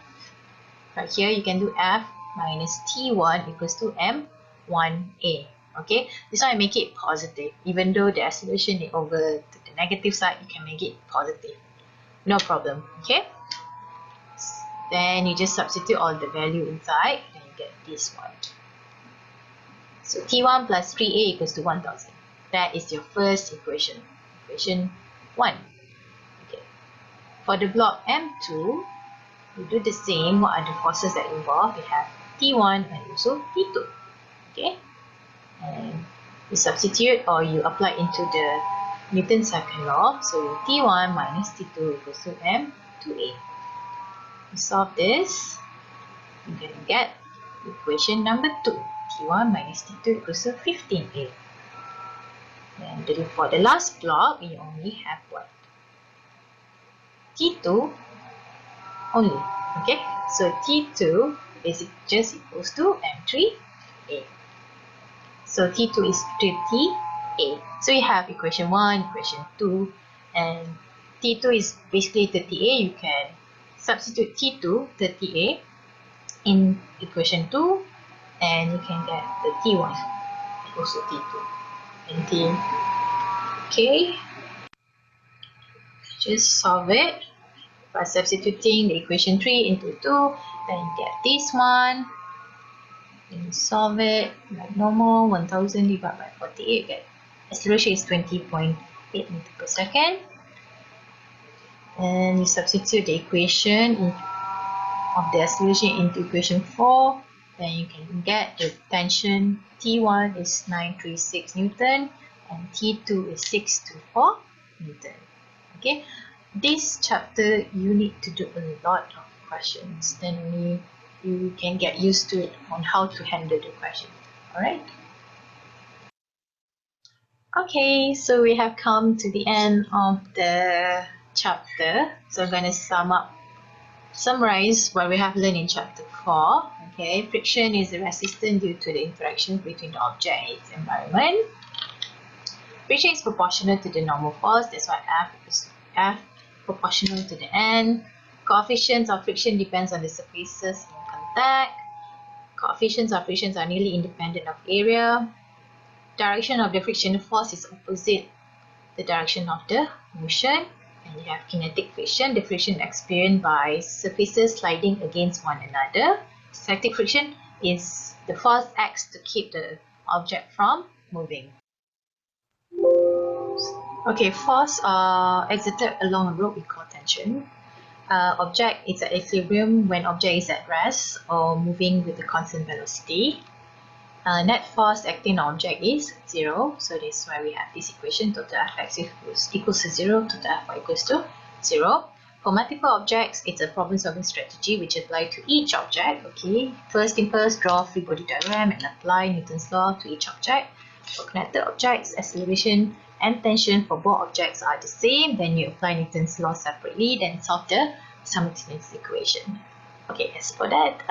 right here you can do F minus T1 equals to M1A. Okay, this one I make it positive. Even though the acceleration is over to the negative side, you can make it positive. No problem, okay? Then you just substitute all the value inside, then you get this one. So T1 plus 3A equals to 1000. That is your first equation, equation 1. Okay. For the block M2, we do the same. What are the forces that involve? We have T1 and also T2. Okay, and you substitute or you apply into the Newton's second law. So T1 minus T2 equals to M2A. You solve this, you're going to get equation number 2. T1 minus T2 equals to 15A. And for the last block, we only have what? T2 only. Okay, so T2 is just equals to M3A. So T2 is 30A. So you have equation 1, equation 2, and T2 is basically 30A. You can substitute T2, 30A, in equation 2, and you can get the T1 equals to T2. And T, okay, just solve it by substituting the equation 3 into 2, then you get this one. Then you solve it like normal, 1000 divided by 48, get acceleration is 20.8 meters per second. And you substitute the equation of the acceleration into equation 4, then you can get the tension T1 is 936 Newton and T2 is 624 Newton. Okay, this chapter you need to do a lot of questions, then you can get used to it on how to handle the question. Alright. Okay, so we have come to the end of the chapter. So I'm going to summarize what we have learned in chapter 4. Okay, friction is the resistance due to the interaction between the object and its environment. Friction is proportional to the normal force, that's why F is F proportional to the N. Coefficients of friction depends on the surfaces in contact. Coefficients of friction are nearly independent of area. Direction of the frictional force is opposite the direction of the motion. And you have kinetic friction, the friction experienced by surfaces sliding against one another. Static friction is the force acts to keep the object from moving. Okay, force exerted along a rope we call tension. Object is at equilibrium when object is at rest or moving with a constant velocity. Net force acting on object is 0, so that's why we have this equation, total Fx equals to 0, total Fy equals to 0. For multiple objects, it's a problem solving strategy which applies to each object. Okay, first thing first, draw free body diagram and apply Newton's law to each object. For connected objects, acceleration and tension for both objects are the same, then you apply Newton's law separately, then solve the simultaneous equation. Okay, as for that,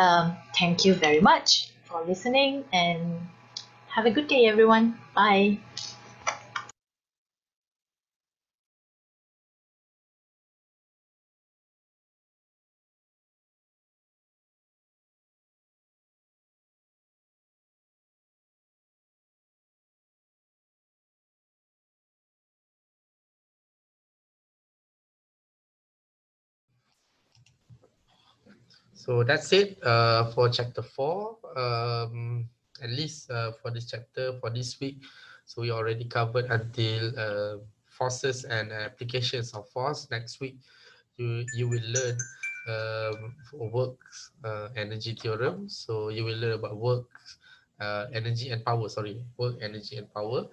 thank you very much for listening and have a good day, everyone. Bye. So that's it for chapter 4. At least for this chapter, for this week, so we already covered until forces and applications of force. Next week, you will learn works energy theorem. So you will learn about works energy and power. Sorry, work energy and power.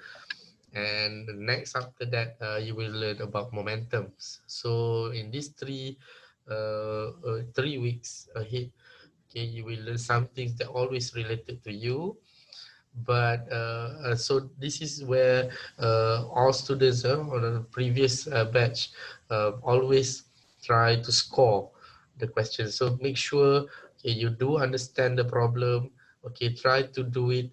And next after that, you will learn about momentums. So in these 3 weeks ahead, okay, you will learn some things that always related to you. But so this is where all students on the previous batch always try to score the questions. So make sure, okay, you do understand the problem. Okay, try to do it.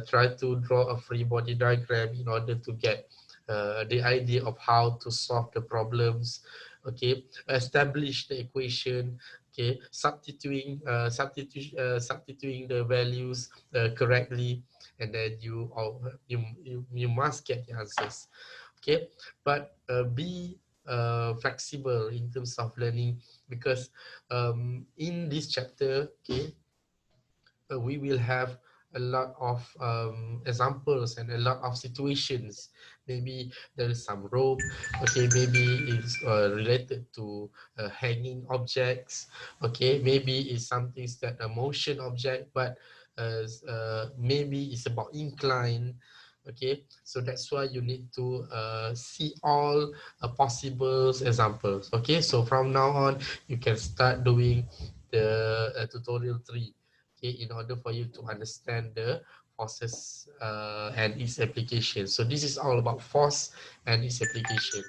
Try to draw a free body diagram in order to get the idea of how to solve the problems. Okay, establish the equation. Okay, substituting the values correctly, and then you must get the answers. Okay, but be flexible in terms of learning, because in this chapter, okay, we will have a lot of examples and a lot of situations. Maybe there is some rope. Okay, maybe it's related to hanging objects. Okay, maybe it's something that a motion object, but maybe it's about incline. Okay, so that's why you need to see all possible examples. Okay, so from now on you can start doing the tutorial 3, okay, in order for you to understand the forces and its application. So this is all about force and its application.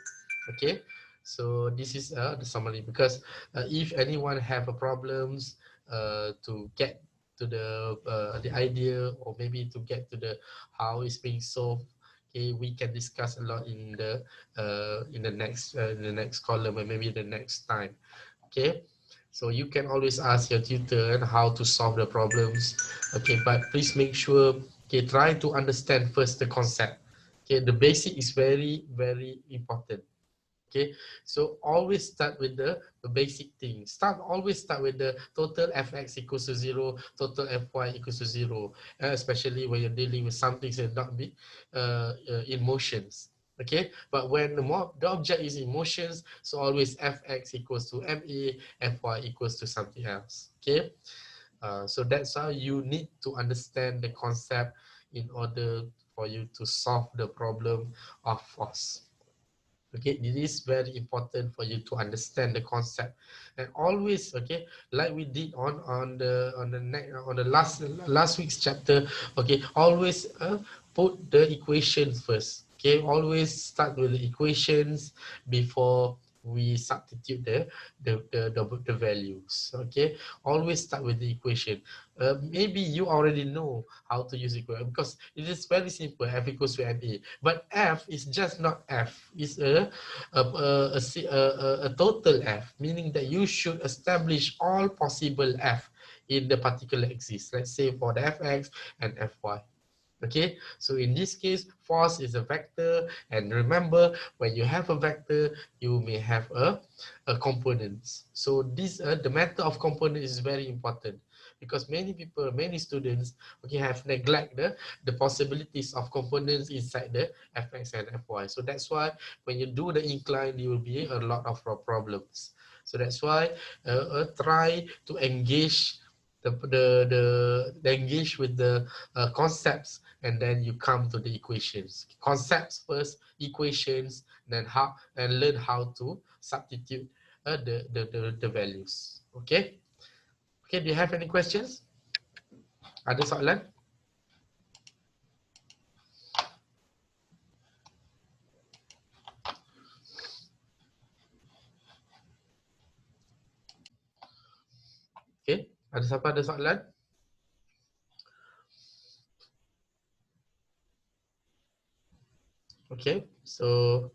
Okay, so this is the summary, because if anyone have a problems to get to the idea, or maybe to get to the how it's being solved, okay, we can discuss a lot in the next column, and maybe the next time. Okay, so you can always ask your tutor on how to solve the problems. Okay, but please make sure, okay, try to understand first the concept. Okay, the basic is very, very important. Okay, so always start with the basic thing. Always start with the total fx equals to 0, total fy equals to 0, especially when you're dealing with something that not be in motions. Okay, but when the object is in motions, so always fx equals to ma, fy equals to something else. Okay, so that's how you need to understand the concept in order for you to solve the problem of force. Okay, it is very important for you to understand the concept, and always, okay, like we did on the last week's chapter. Okay, always put the equations first. Okay, always start with the equations before we substitute the values. Okay, always start with the equation. Maybe you already know how to use equation, because it is very simple. F equals to ma, but f is just not f. It's a total f, meaning that you should establish all possible f in the particular axis. Let's say for the fx and fy. Okay, so in this case, force is a vector, and remember, when you have a vector, you may have a components. So this the method of component is very important, because many students, okay, have neglected the possibilities of components inside the fx and fy. So that's why when you do the incline, you will be a lot of problems. So that's why try to engage engage with the concepts, and then you come to the equations. Concepts first, equations, then how, and learn how to substitute the values. Okay. Okay, do you have any questions? Ada soalan? Okay, ada siapa ada soalan? Okay, so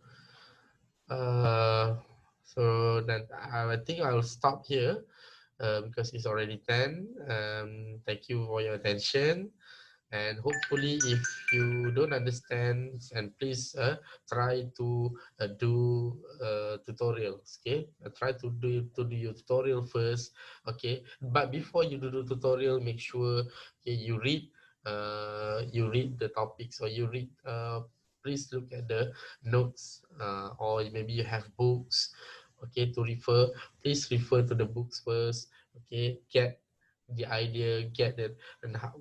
then I think I'll stop here because it's already 10. Thank you for your attention. And hopefully, if you don't understand, and please try to do tutorials. Okay, try to do your tutorial first. Okay, but before you do the tutorial, make sure, okay, you read the topics, or you read. Please look at the notes, or maybe you have books. Okay, to refer. Please refer to the books first. Okay, get the idea, get it, and how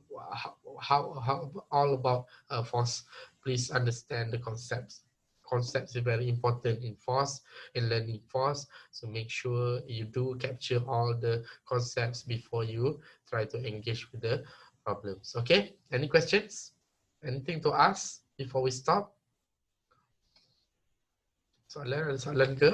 all about force. Please understand the concepts. Concepts is very important in force, in learning force. So make sure you do capture all the concepts before you try to engage with the problems. Okay, any questions? Anything to ask before we stop? Soalan ke?